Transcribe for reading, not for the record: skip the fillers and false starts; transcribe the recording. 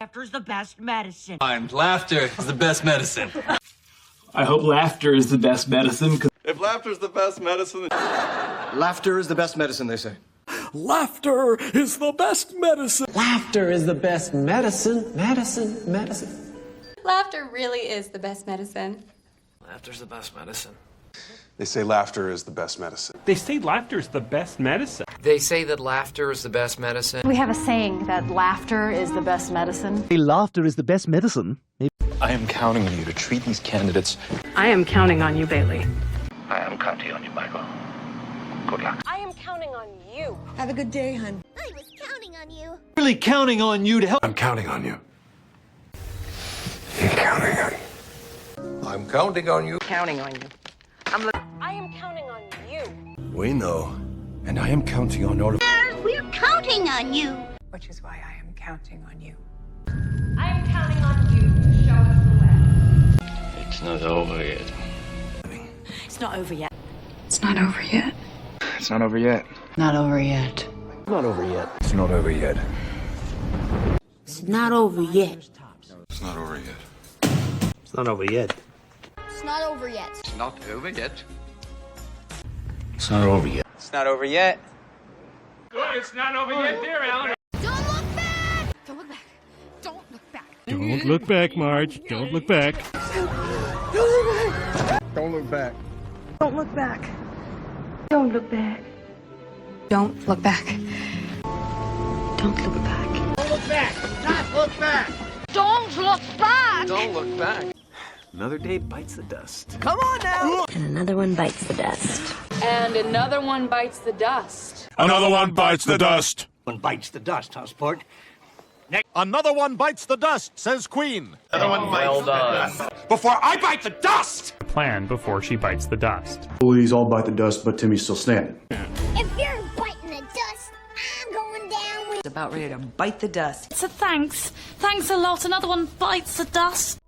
Laughter is the best medicine. Fine, laughter is the best medicine. I hope laughter is the best medicine. If laughter's the best medicine... Laughter is the best medicine, they say. Laughter is the best medicine. Laughter is the best medicine. Medicine. Laughter really is the best medicine. Laughter's the best medicine. They say laughter is the best medicine. They say laughter's the best medicine. They say that laughter is the best medicine. We have a saying that laughter is the best medicine. Laughter is the best medicine. I am counting on you to treat these candidates. I am counting on you, Bailey. I am counting on you, Michael. Good luck. I am counting on you. Have a good day, hon. I was counting on you. Really counting on you to help. I'm counting on you. I'm counting on you. I'm counting on you. Counting on you. I am counting on you. We know. And I am counting on all of you. We're counting on you. Which is why I am counting on you. I am counting on you to show us the way. It's not over yet. It's not over yet. It's not over yet. It's not over yet. Not over yet. Not over yet. It's not over yet. It's not over yet. It's not over yet. It's not over yet. It's not over yet. It's not over yet. It's not over yet. It's not over yet. Good, it's not over yet, dear Alan. Don't look back! Don't look back. Don't look back. Don't look back, Marge. Don't look back. Don't look back. Don't look back. Don't look back. Don't look back. Don't look back. Don't look back! Don't look back. Another day bites the dust. And another one bites the dust. And another one bites the dust. Another one bites the dust. One bites the dust, huh, sport? Another one bites the dust, says Queen. Well done. Before I bite the dust! Plan before she bites the dust. Please all bite the dust, but Timmy's still standing. If you're biting the dust, I'm going down with... About ready to bite the dust. So thanks. Thanks a lot. Another one bites the dust.